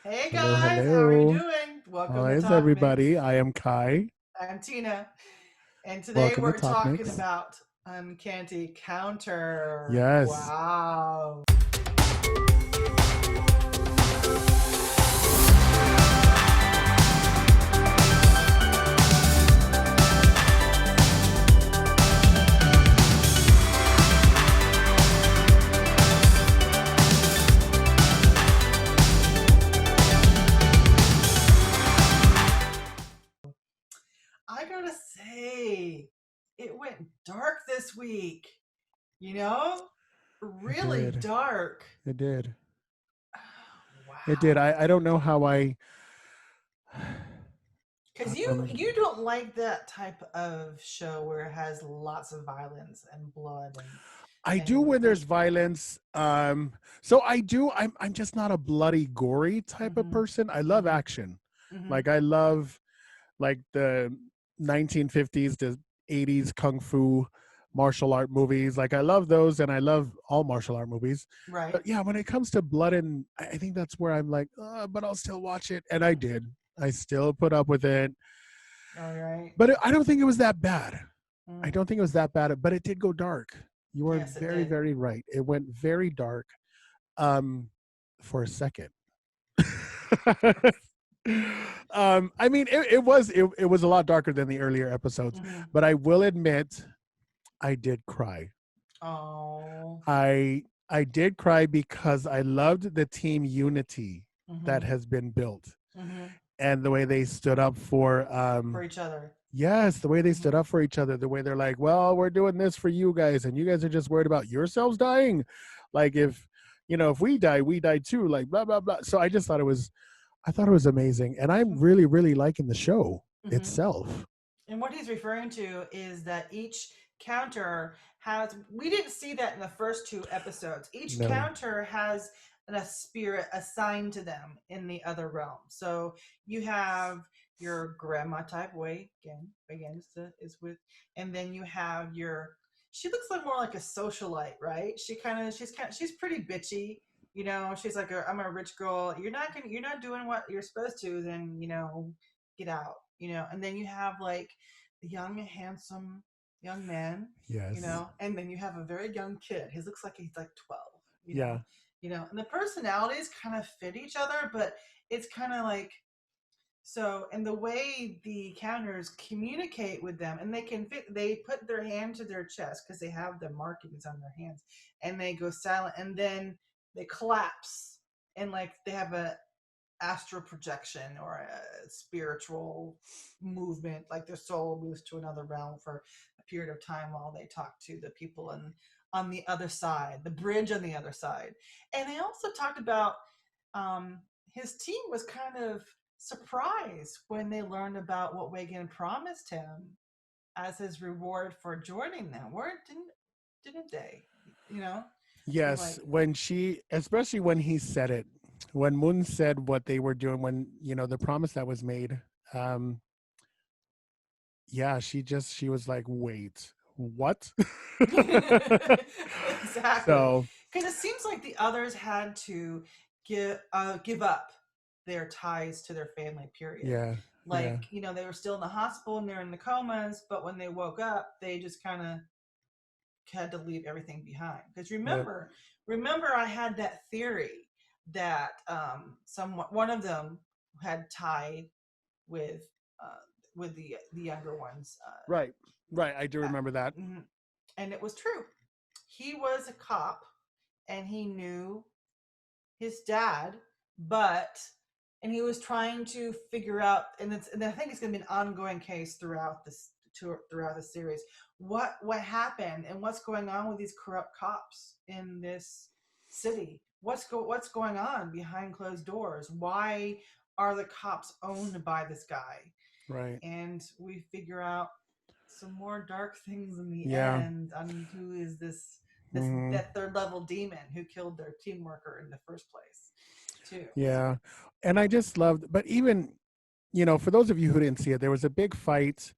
Hey Hello, guys, how are you hello. doing? How Welcome to is Talk everybody? Mates. I am Kai. I'm Tina, and today Welcome to we're Talk talking Mix. about Uncanny Counter. Yes, Wow. I gotta say, it went dark this week. You know? it Really did. dark. It did. It did. Wow. I don't know how Because you um you don't like that type of show where it has lots of violence and blood I do and when there's hatred. violence. So I do. I'm just not a bloody, gory type of Mm-hmm. person. I love Mm-hmm. action. Mm-hmm. Like I love like the 1950s to 80s kung fu martial art movies. Like I love those, and I love all martial art movies. Right. But yeah, when it comes to blood, and I think that's where I'm like, but I'll still watch it, and I did. I still put up with it, All right. but I don't think it was that bad. I Mm. don't think it was that bad, but it did go dark. You are Yes, it very, did. very right. It went very dark um, for a second. I mean, it was a lot darker than the earlier episodes, Mm-hmm. but I will admit I did cry. Oh. I did cry because I loved the team unity that Mm-hmm. has been built Mm-hmm. and the way they stood up for For each other. yes, the way they Mm-hmm. stood up for each other, the way they're like, well, we're doing this for you guys, and you guys are just worried about yourselves dying. Like if we die, we die too, like blah blah blah. So I thought it was amazing. And I'm really, really liking the show Mm-hmm. itself. And what he's referring to is that each counter has, we didn't see that in the first two episodes. Each No. counter has a spirit assigned to them in the other realm. So you have your grandma type way, again, is with, and then you have your, she looks like more like a socialite, right? She's pretty bitchy. She's like, I'm a rich girl. You're not doing what you're supposed to, then, get out. And then you have like the young handsome young man, Yes. and then you have a very young kid. He looks like he's like 12, Yeah. and the personalities kind of fit each other, but it's kind of like, so, and the way the counters communicate with them, and they put their hand to their chest because they have the markings on their hands, and they go silent, and then they collapse, and like they have a astral projection or a spiritual movement, like their soul moves to another realm for a period of time while they talk to the people on the other side, the bridge on the other side. And they also talked about his team was kind of surprised when they learned about what Wagan promised him as his reward for joining them. Where didn't they? You know, they're Yes. like, Especially when he said it, when Moon said what they were doing, when, the promise that was made, um, yeah, she was like, wait, what? exactly, So, because it seems like the others had to give up their ties to their family. Period. yeah, yeah, Like, they were still in the hospital and they're in the comas, but when they woke up, they just kind of had to leave everything behind. Because yep, remember, I had that theory that one of them had tied with uh, the younger ones. right, right. I do remember that. Mhm. And it was true. He was a cop and he knew his dad, but and he was trying to figure out, and I think it's going to be an ongoing case throughout the series. What happened and what's going on with these corrupt cops in this city? What's going on behind closed doors? Why are the cops owned by this guy? Right. And we figure out some more dark things in the Yeah. end on who is this Hmm. that third level demon who killed their team worker in the first place too. Yeah. And I just loved, but even, for those of you who didn't see it, there was a big fight,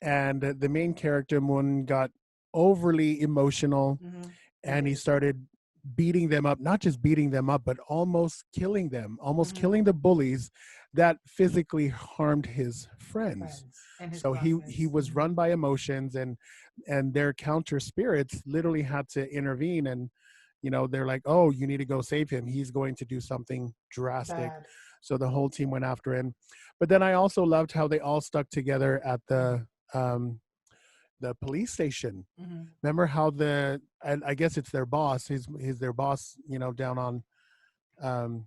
and the main character, Moon, got overly emotional, Mm-hmm. He and he did. started beating them up, not just beating them up, but almost killing them, almost Mm-hmm. killing the bullies that physically harmed his friends. Friends and his So he classmates. was Mm-hmm. run by emotions, and their counter spirits literally had to intervene, and they're like, oh, you need to go save him, he's going to do something drastic. Bad. So the whole team went after him. But then I also loved how they all stuck together at um the police station. Mm-hmm. Remember how I guess it's their boss, he's their boss, down on um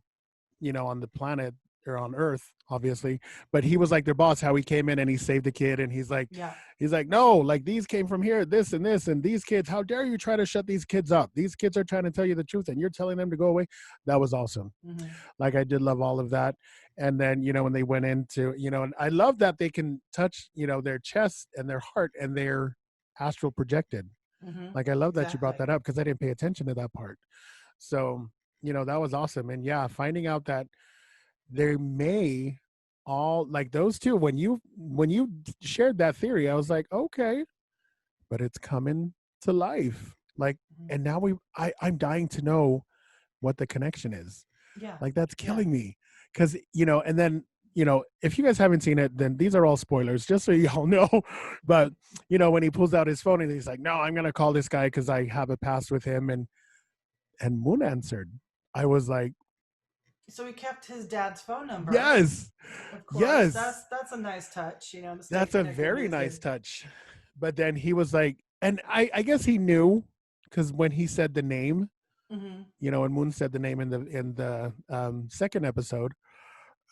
on the planet, or on Earth, obviously. But he was like their boss, how he came in and he saved the kid, and Yeah. he's like, no, like these came from here, this and this, and these kids, how dare you try to shut these kids up? These kids are trying to tell you the truth and you're telling them to go away. That was awesome. Mm-hmm. Like, I did love all of that. And then, when they went into, and I love that they can touch, their chest and their heart and their astral projected. Mm-hmm. Like, I love that you brought Exactly. that up because I didn't pay attention to that part. So, that was awesome. And yeah, finding out that they may all, like those two, when you shared that theory, I was like, okay, but it's coming to life. Like, Mm-hmm. and now I'm dying to know what the connection is. Yeah. Like, that's Yeah. killing me. Cause and then, if you guys haven't seen it, then these are all spoilers, just so y'all know. But, when he pulls out his phone and he's like, no, I'm going to call this guy cause I have a past with him. And Moon answered. I was like, So he kept his dad's phone number. yes, Of course. yes, That's a nice touch, to stay that's a connected with very his nice kid. touch. But then he was like, and I guess he knew, because when he said the name, Mm-hmm. and Moon said the name in the second episode,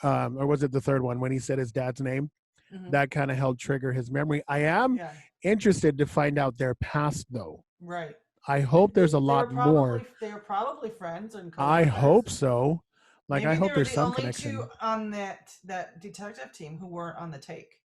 or was it the third one, when he said his dad's name, Mm-hmm. that kind of helped trigger his memory. I am Yeah. interested to find out their past, though. Right. I And hope there's a lot more. they were probably friends and I coworkers, hope and so. Like, I maybe they hope were there's the some only two connection. on that detective team who weren't on the take.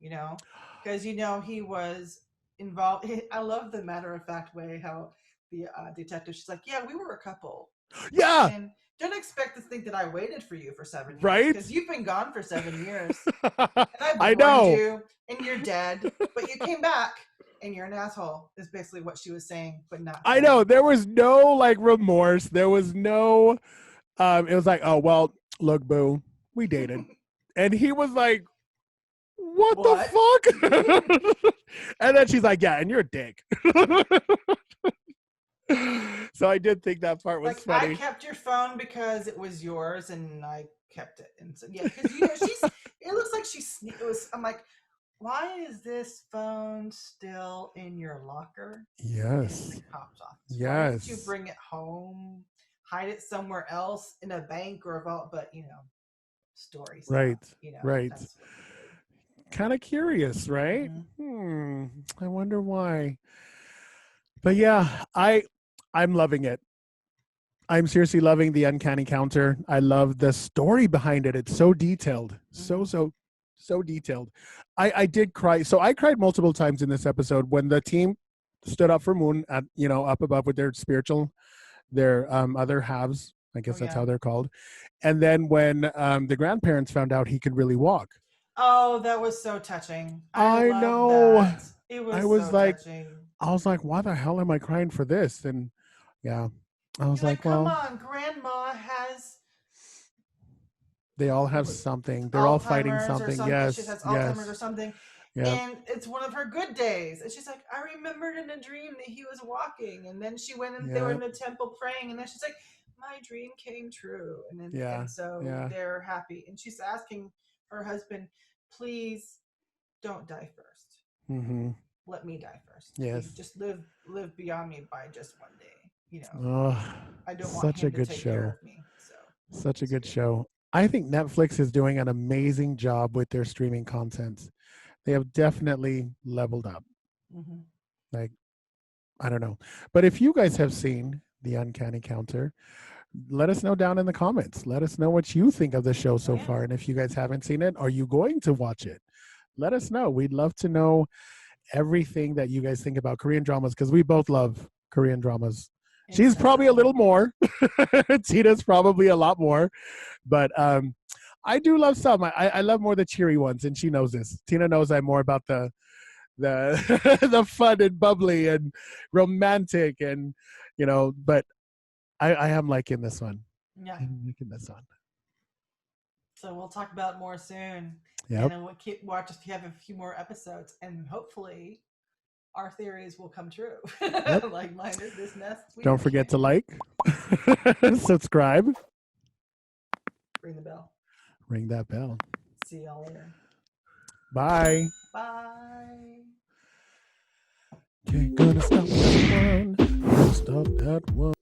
You know, because he was involved. I love the matter of fact way how the detective. She's like, "Yeah, we were a couple, Yeah, and don't expect to think that I waited for you for 7 years right. because you've been gone for 7 years, and I've I warned know. you, and you're dead, but you came back." And you're an asshole is basically what she was saying, but not I know. saying. There was no like remorse. There was no. It was like, oh well, look, boo, we dated, and he was like, what What? the fuck? And then she's like, yeah, and you're a dick. So I did think that part was Like, I funny. kept your phone because it was yours, and I kept it. And so, yeah, because she's. It looks like it was. I'm like, why is this phone still in your locker in the Yes. cop's office? Why didn't you Yes. bring it home, hide it somewhere else in a bank or a vault? But story stuff. Right. Right. That's what he did. Kind of curious, right? Mm-hmm. I wonder why. But yeah, I'm loving it. I'm seriously loving the Uncanny Counter. I love the story behind it. It's so detailed. Mm-hmm. So detailed. I did cry. So I cried multiple times in this episode when the team stood up for Moon at, up above with their other halves. I Oh guess that's yeah. how they're called. And then when the grandparents found out he could really walk. Oh, that was so touching. I I love know. that. It I was was so like, touching. why the hell am I crying for this? And yeah, I was You're like, like, come well, on, Grandma has they all have something. They're all fighting Alzheimer's or something. something. She Yes, has Alzheimer's or yes, something. yeah, And it's one of her good days. And she's like, I remembered in a dream that he was walking. And then she went and they were yeah, in the temple praying. And then she's like, my dream came true. yeah, And so yeah. they're happy. And she's asking her husband, please don't die first. Mm-hmm. Let me die first. Please Yes. just live beyond me by just one day. Oh, I don't want such him a to good take care show. of me. So Such a it's good good. show. I think Netflix is doing an amazing job with their streaming content. They have definitely leveled up. Mm-hmm. Like, I don't know. But if you guys have seen The Uncanny Counter, let us know down in the comments. Let us know what you think of the show Oh so yeah. far. And if you guys haven't seen it, are you going to watch it? Let us know. We'd love to know everything that you guys think about Korean dramas, because we both love Korean dramas. She's probably a Incessantly. little more. Tina's probably a lot more. But I do love some. I love more the cheery ones, and she knows this. Tina knows I'm more about the the fun and bubbly and romantic, and but I am liking this one. Yeah. I'm liking this one. So we'll talk about it more soon, and Yep. then we'll keep watch if you have a few more episodes, and hopefully our theories will come true. Yep. Like mine, this nest Don't weird. forget to like, subscribe, Ring the bell. ring that bell. See y'all later. Bye. Bye. Can't gonna stop that one. Stop that one.